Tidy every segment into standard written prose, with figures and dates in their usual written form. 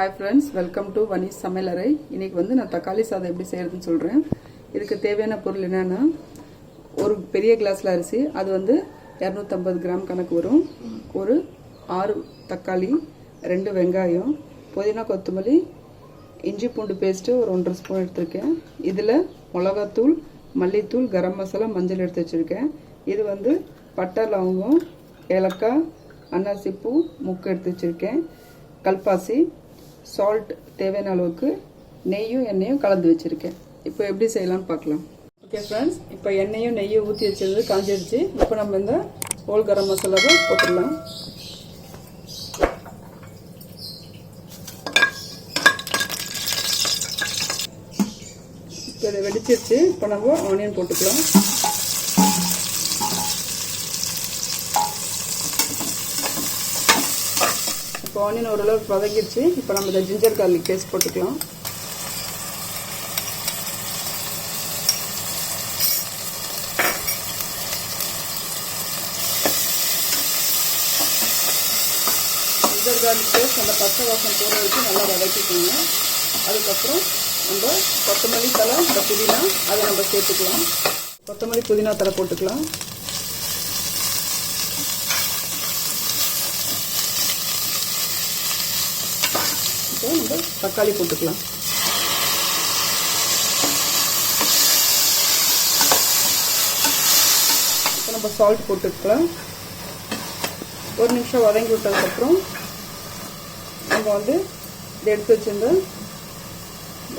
Hi friends, welcome to Vani's சமையலறை. இன்றைக்கி வந்து நான் தக்காளி சாதம் எப்படி செய்கிறதுன்னு சொல்கிறேன். இதுக்கு தேவையான பொருள் என்னென்னா, ஒரு பெரிய கிளாஸில் அரிசி, அது வந்து 250 கிராம் கணக்கு வரும். ஒரு 6 தக்காளி, 2 வெங்காயம், புதினா கொத்தமல்லி, இஞ்சி பூண்டு பேஸ்ட்டு ஒரு 1.5 ஸ்பூன் எடுத்திருக்கேன். இதில் மிளகாத்தூள், மல்லித்தூள், கரம் மசாலா, மஞ்சள் எடுத்து வச்சுருக்கேன். இது வந்து பட்டை, லவங்கம், ஏலக்காய், அன்னாசிப்பூ, முக்கு எடுத்து வச்சுருக்கேன். கல்பாசி, சால்ட் தேவையான அளவுக்கு, நெய்யும் எண்ணெயும் கலந்து வச்சுருக்கேன். இப்போ எப்படி செய்யலாம்னு பார்க்கலாம். ஓகே ஃப்ரெண்ட்ஸ், இப்போ எண்ணெயும் நெய்யும் ஊற்றி வச்சது காஞ்சிடுச்சு. இப்போ நம்ம இந்த ஹோல் கரம் மசாலாவை போட்டுடலாம். இப்போ இதை வெடிச்சிருச்சு. இப்போ நம்ம ஆனியன் போட்டுக்கலாம். இப்போ ஆனியன் ஓரளவுக்கு வதங்கிடுச்சு. இப்போ நம்ம இந்த ஜிஞ்சர் கார்லிக் பேஸ்ட் போட்டுக்கலாம். ஜிஞ்சர் கார்லிக் பேஸ்ட் அந்த பச்சை வாசம் போட வச்சு நல்லா வதக்கிக்கோங்க. அதுக்கப்புறம் நம்ம கொத்தமல்லி தலை, இந்த புதினா அதை நம்ம சேர்த்துக்கலாம். கொத்தமல்லி புதினா தலை போட்டுக்கலாம். இப்போ நம்ம தக்காளி போட்டுக்கலாம். இப்போ நம்ம சால்ட் போட்டுக்கலாம். ஒரு நிமிஷம் வதங்கி விட்டதுக்கப்புறம் நம்ம வந்து இதை எடுத்து வச்சிருந்த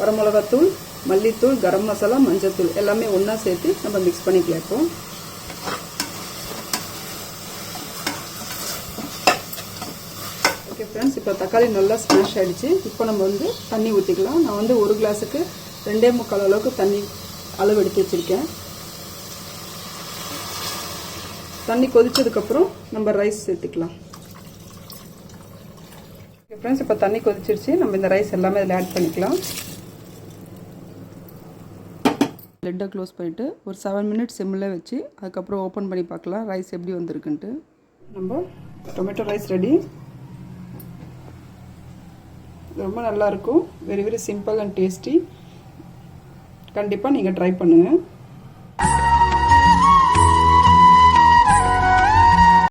வரமிளகாத்தூள், மல்லித்தூள், கரம் மசாலா, மஞ்சத்தூள் எல்லாமே ஒன்றா சேர்த்து நம்ம மிக்ஸ் பண்ணிக்கலாம். இப்போ ஓகே ஃப்ரெண்ட்ஸ், இப்போ தக்காளி நல்லா ஸ்மாஷ் ஆகிடுச்சு. இப்போ நம்ம வந்து தண்ணி ஊற்றிக்கலாம். நான் வந்து ஒரு கிளாஸுக்கு 2.25 அளவுக்கு தண்ணி அளவு எடுத்து வச்சுருக்கேன். தண்ணி கொதிச்சதுக்கப்புறம் நம்ம ரைஸ் சேர்த்துக்கலாம். ஓகே ஃப்ரெண்ட்ஸ், இப்போ தண்ணி கொதிச்சிருச்சு. நம்ம இந்த ரைஸ் எல்லாமே இதில் ஆட் பண்ணிக்கலாம். லிட்டை க்ளோஸ் பண்ணிவிட்டு ஒரு 7 மினிட்ஸ் சிம்மில் வச்சு அதுக்கப்புறம் ஓப்பன் பண்ணி பார்க்கலாம் ரைஸ் எப்படி வந்திருக்குன்ட்டு. நம்ம டொமேட்டோ ரைஸ் ரெடி. ரொம்ப நல்லாயிருக்கும். Very very simple and tasty. கண்டிப்பாக நீங்கள் ட்ரை பண்ணுங்கள்.